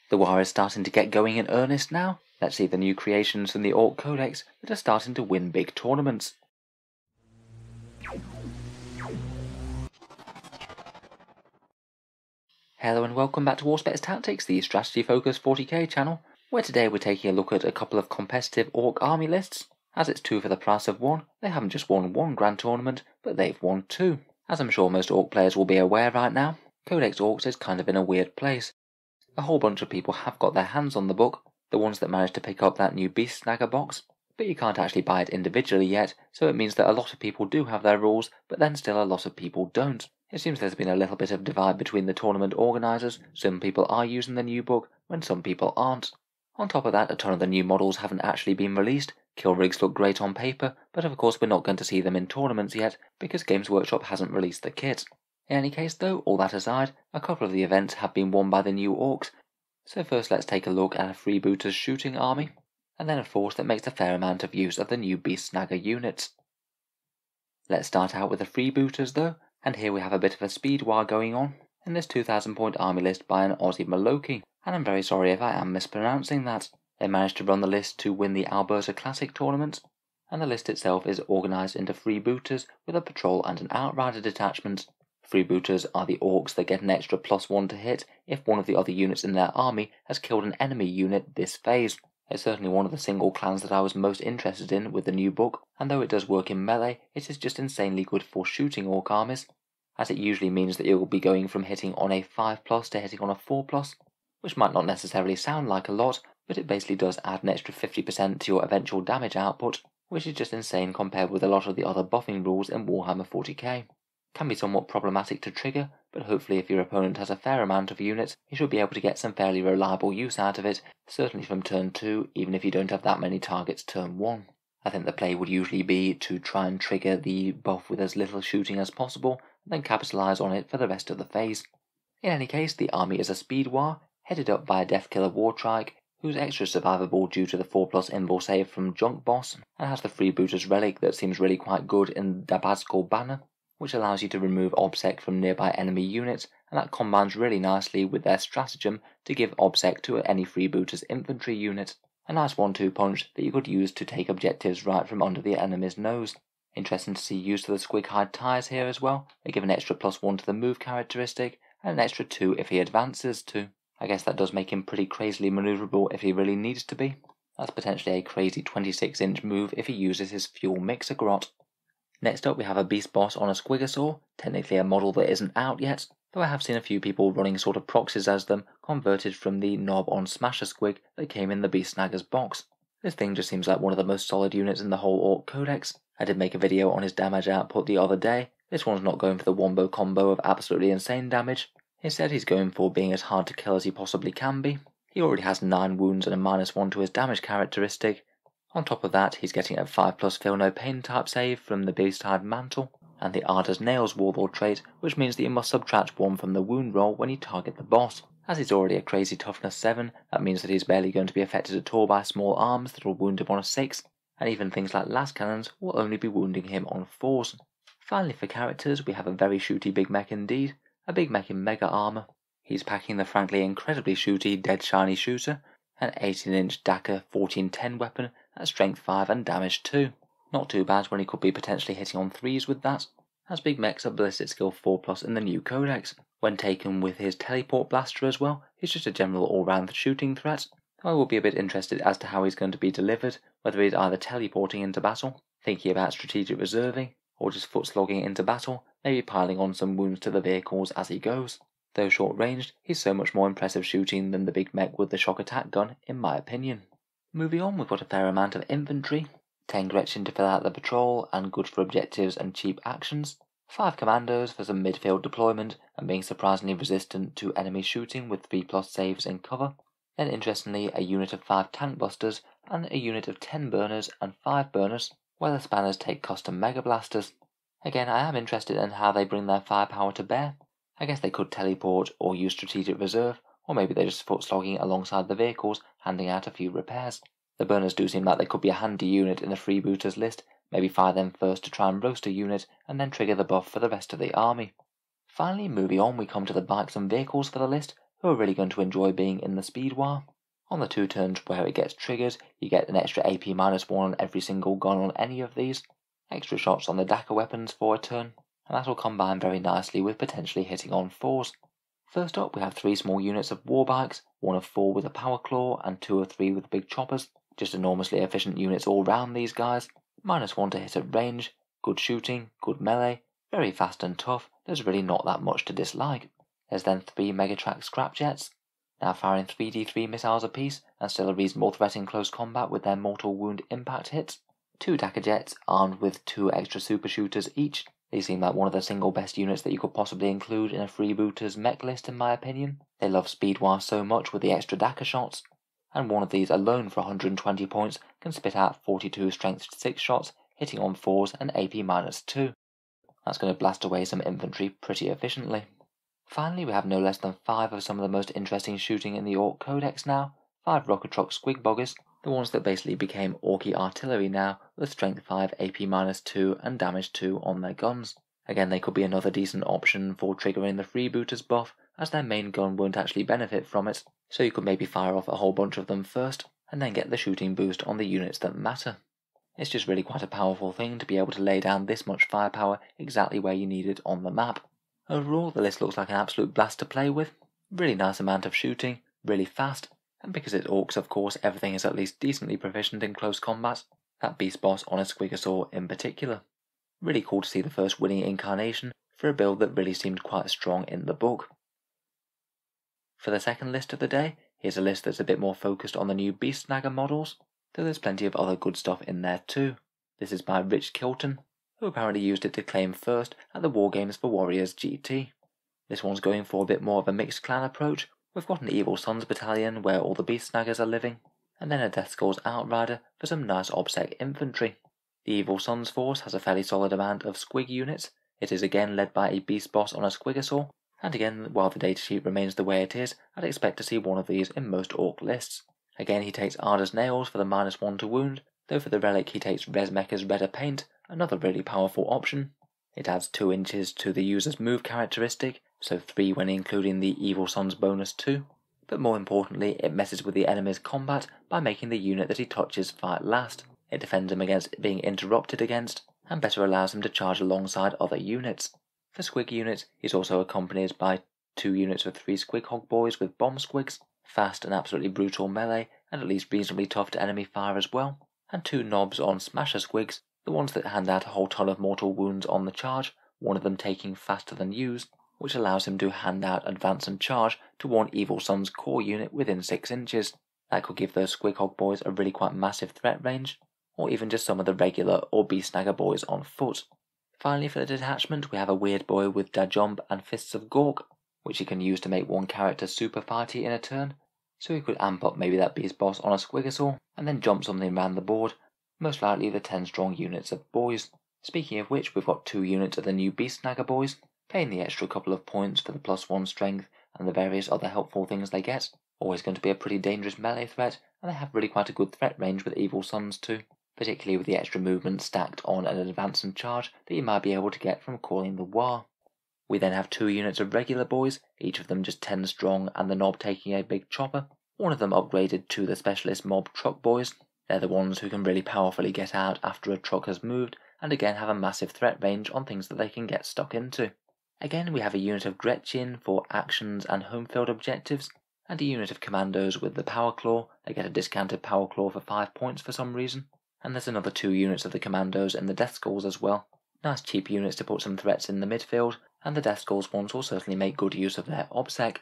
The war is starting to get going in earnest now. Let's see the new creations from the Orc Codex that are starting to win big tournaments. Hello and welcome back to Auspex Tactics, the strategy focused 40k channel, where today we're taking a look at a couple of competitive Orc army lists. As it's 2 for the price of 1, they haven't just won 1 grand tournament, but they've won 2. As I'm sure most Orc players will be aware right now, Codex Orcs is kind of in a weird place. A whole bunch of people have got their hands on the book, the ones that managed to pick up that new Beast Snagga box, but you can't actually buy it individually yet, so it means that a lot of people do have their rules, but then still a lot of people don't. It seems there's been a little bit of divide between the tournament organisers. Some people are using the new book, when some people aren't. On top of that, a ton of the new models haven't actually been released. Kill rigs look great on paper, but of course we're not going to see them in tournaments yet, because Games Workshop hasn't released the kit. In any case though, all that aside, a couple of the events have been won by the new Orcs. So first let's take a look at a Freebooterz shooting army, and then a force that makes a fair amount of use of the new Beast Snagga units. Let's start out with the Freebooters though, and here we have a bit of a Speedwaaagh going on in this 2000 point army list by an Aussie Maloki, and I'm very sorry if I am mispronouncing that. They managed to run the list to win the Alberta Classic tournament, and the list itself is organised into Freebooters with a patrol and an outrider detachment. Freebooters are the Orcs that get an extra +1 to hit if one of the other units in their army has killed an enemy unit this phase. It's certainly one of the single clans that I was most interested in with the new book, and though it does work in melee, it is just insanely good for shooting Orc armies, as it usually means that you will be going from hitting on a 5+ to hitting on a 4+, which might not necessarily sound like a lot, but it basically does add an extra 50% to your eventual damage output, which is just insane compared with a lot of the other buffing rules in Warhammer 40k. Can be somewhat problematic to trigger, but hopefully if your opponent has a fair amount of units, you should be able to get some fairly reliable use out of it, certainly from turn 2, even if you don't have that many targets turn 1. I think the play would usually be to try and trigger the buff with as little shooting as possible, and then capitalise on it for the rest of the phase. In any case, the army is a Speedwaaagh, headed up by a Deathkiller Wartrike, who's extra survivable due to the 4+ invul save from Junk Boss, and has the Freebooterz relic that seems really quite good in Deathskulls banner, which allows you to remove obsec from nearby enemy units, and that combines really nicely with their stratagem to give obsec to any Freebooterz infantry unit. A nice 1-2 punch that you could use to take objectives right from under the enemy's nose. Interesting to see used to the squig hide tires here as well. They give an extra +1 to the move characteristic, and an extra 2 if he advances too. I guess that does make him pretty crazily manoeuvrable if he really needs to be. That's potentially a crazy 26-inch move if he uses his fuel mixer grot. Next up we have a Beast Boss on a Squigosaur, technically a model that isn't out yet, though I have seen a few people running sort of proxies as them, converted from the knob on Smasher Squig that came in the Beast Snaggas box. This thing just seems like one of the most solid units in the whole Orc Codex. I did make a video on his damage output the other day. This one's not going for the wombo combo of absolutely insane damage. Instead he's going for being as hard to kill as he possibly can be. He already has 9 wounds and a -1 to his damage characteristic. On top of that, he's getting a 5+ feel no pain type save from the Beasthide Mantle, and the Arda's Nails Warlord trait, which means that you must subtract 1 from the wound roll when you target the boss. As he's already a crazy toughness 7, that means that he's barely going to be affected at all by small arms that will wound him on a 6, and even things like las cannons will only be wounding him on 4s. Finally for characters, we have a very shooty big mech indeed, a big mech in mega armour. He's packing the frankly incredibly shooty Dead Shiny Shooter, an 18-inch Daka 1410 weapon at strength 5 and damage 2. Not too bad when he could be potentially hitting on 3s with that, as big mechs are ballistic skill 4+ in the new codex. When taken with his teleport blaster as well, he's just a general all-round shooting threat. I will be a bit interested as to how he's going to be delivered, whether he's either teleporting into battle, thinking about strategic reserving, or just foot slogging into battle, maybe piling on some wounds to the vehicles as he goes. Though short-ranged, he's so much more impressive shooting than the big mech with the shock attack gun, in my opinion. Moving on, we've got a fair amount of infantry, 10 Gretchen to fill out the patrol and good for objectives and cheap actions, 5 commandos for some midfield deployment and being surprisingly resistant to enemy shooting with 3+ saves and cover, then interestingly a unit of 5 tank busters and a unit of 10 burners and 5 burners, while the spanners take custom mega blasters. Again, I am interested in how they bring their firepower to bear. I guess they could teleport or use strategic reserve, or maybe they're just foot slogging alongside the vehicles, handing out a few repairs. The burners do seem like they could be a handy unit in the Freebooters list, maybe fire them first to try and roast a unit, and then trigger the buff for the rest of the army. Finally, moving on, we come to the bikes and vehicles for the list, who are really going to enjoy being in the Speedwaaagh. On the 2 turns where it gets triggered, you get an extra AP -1 on every single gun on any of these, extra shots on the Daka weapons for a turn, and that will combine very nicely with potentially hitting on 4s. First up, we have 3 small units of war bikes, 1 of 4 with a power claw and 2 of 3 with big choppers. Just enormously efficient units all round these guys. -1 to hit at range, good shooting, good melee, very fast and tough. There's really not that much to dislike. There's then 3 Megatrack scrapjets, now firing 3d3 missiles apiece and still a reasonable threat in close combat with their mortal wound impact hits. 2 Daka jets armed with 2 extra super shooters each. These seem like one of the single best units that you could possibly include in a Freebooterz mech list in my opinion. They love Speedwaaagh so much with the extra Daka shots, and one of these alone for 120 points can spit out 42 strength 6 shots, hitting on 4s and AP -2. That's going to blast away some infantry pretty efficiently. Finally, we have no less than 5 of some of the most interesting shooting in the Ork Codex now, 5 rocket truck squigboggers, the ones that basically became Orky artillery now, with strength 5, AP -2 and damage 2 on their guns. Again, they could be another decent option for triggering the Freebooterz buff, as their main gun won't actually benefit from it, so you could maybe fire off a whole bunch of them first, and then get the shooting boost on the units that matter. It's just really quite a powerful thing to be able to lay down this much firepower exactly where you need it on the map. Overall, the list looks like an absolute blast to play with. Really nice amount of shooting, really fast, and because it's Orks of course everything is at least decently proficient in close combat, that beast boss on a Squigosaur in particular. Really cool to see the first winning incarnation for a build that really seemed quite strong in the book. For the second list of the day, here's a list that's a bit more focused on the new Beast Snagga models, though there's plenty of other good stuff in there too. This is by Rich Kilton, who apparently used it to claim first at the Wargames for Warriors GT. This one's going for a bit more of a mixed clan approach. We've got an Evil Sons battalion where all the Beast Snaggas are living, and then a Deathskulls Outrider for some nice OBSEC infantry. The Evil Sons force has a fairly solid amount of squig units. It is again led by a beast boss on a Squigosaur, and again, while the datasheet remains the way it is, I'd expect to see one of these in most Ork lists. Again, he takes Arda's Nails for the -1 to wound, though for the relic he takes Resmecha's Redder Paint, another really powerful option. It adds 2 inches to the user's move characteristic, so 3 when including the Evil Sons bonus 2. But more importantly, it messes with the enemy's combat by making the unit that he touches fight last. It defends him against being interrupted against, and better allows him to charge alongside other units. For squig units, he's also accompanied by 2 units of 3 squig hog boys with bomb squigs, fast and absolutely brutal melee, and at least reasonably tough to enemy fire as well, and 2 knobs on smasher squigs, the ones that hand out a whole ton of mortal wounds on the charge, one of them taking faster than used, which allows him to hand out advance and charge to one Evil Sons core unit within 6 inches. That could give those squig hog boys a really quite massive threat range, or even just some of the regular or Beast Snagga boys on foot. Finally, for the detachment, we have a weird boy with Dajump and Fists of Gork, which he can use to make one character super fighty in a turn, so he could amp up maybe that beast boss on a Squigosaur, and then jump something around the board, most likely the 10 strong units of boys. Speaking of which, we've got 2 units of the new Beast Snagga boys, paying the extra couple of points for the +1 strength and the various other helpful things they get. Always going to be a pretty dangerous melee threat, and they have really quite a good threat range with Evil Sons too, particularly with the extra movement stacked on an advance and charge that you might be able to get from calling the War. We then have 2 units of regular boys, each of them just 10 strong and the knob taking a big chopper, one of them upgraded to the specialist mob truck boys. They're the ones who can really powerfully get out after a truck has moved, and again have a massive threat range on things that they can get stuck into. Again, we have a unit of Gretchen for actions and home field objectives, and a unit of commandos with the Power Claw. They get a discounted Power Claw for 5 points for some reason. And there's another 2 units of the commandos and the Deathskulls as well. Nice cheap units to put some threats in the midfield, and the Deathskulls ones will certainly make good use of their OBSEC.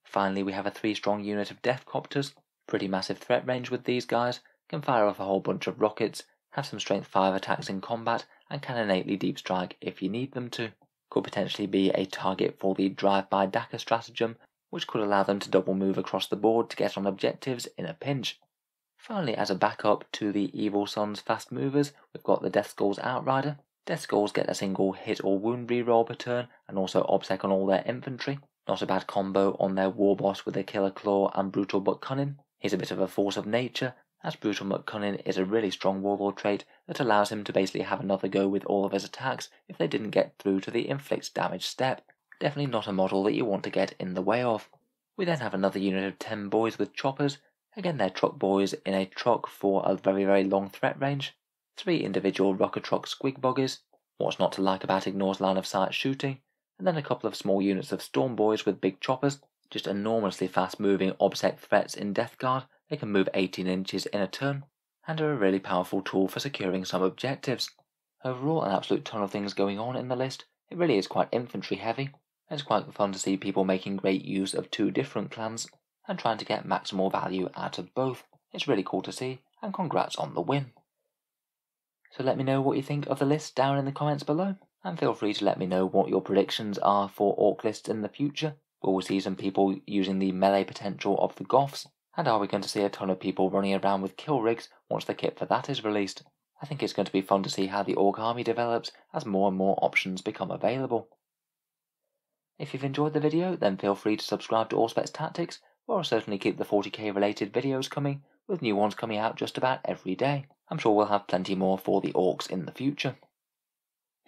Finally, we have a 3 strong unit of Deathcopters. Pretty massive threat range with these guys, can fire off a whole bunch of rockets, have some strength 5 attacks in combat, and can innately deep strike if you need them to. Could potentially be a target for the drive-by Daka stratagem, which could allow them to double move across the board to get on objectives in a pinch. Finally, as a backup to the Evil Sons fast movers, we've got the Deathskulls Outrider. Deathskulls get a single hit or wound reroll per turn, and also OBSEC on all their infantry. Not a bad combo on their war boss with a Killer Claw and Brutal but Cunning. He's a bit of a force of nature, as Brutal but Cunning is a really strong warlord trait that allows him to basically have another go with all of his attacks if they didn't get through to the inflict damage step. Definitely not a model that you want to get in the way of. We then have another unit of 10 boys with choppers. Again, they're truck boys in a truck for a very long threat range. 3 individual rocket truck squig buggies. What's not to like about ignores line of sight shooting. And then a couple of small units of storm boys with big choppers. Just enormously fast moving obsec threats in Death Guard. They can move 18 inches in a turn, and are a really powerful tool for securing some objectives. Overall, an absolute ton of things going on in the list. It really is quite infantry heavy. It's quite fun to see people making great use of 2 different clans and trying to get maximal value out of both. It's really cool to see, and congrats on the win. So let me know what you think of the list down in the comments below, and feel free to let me know what your predictions are for Orc lists in the future. Will we see some people using the melee potential of the Goths, and are we going to see a ton of people running around with kill rigs once the kit for that is released? I think it's going to be fun to see how the Orc army develops as more and more options become available. If you've enjoyed the video, then feel free to subscribe to Auspex Tactics, where I'll certainly keep the 40k related videos coming, with new ones coming out just about every day. I'm sure we'll have plenty more for the Orcs in the future.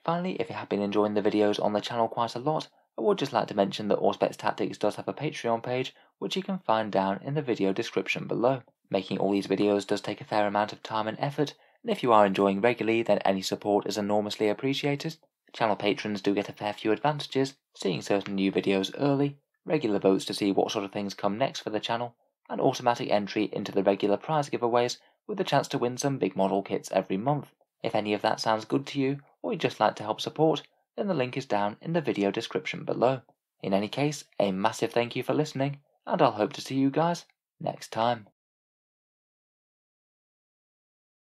Finally, if you have been enjoying the videos on the channel quite a lot, I would just like to mention that Auspex Tactics does have a Patreon page, which you can find down in the video description below. Making all these videos does take a fair amount of time and effort, and if you are enjoying regularly, then any support is enormously appreciated. Channel patrons do get a fair few advantages, seeing certain new videos early, regular votes to see what sort of things come next for the channel, and automatic entry into the regular prize giveaways with the chance to win some big model kits every month. If any of that sounds good to you, or you'd just like to help support, then the link is down in the video description below. In any case, a massive thank you for listening, and I'll hope to see you guys next time.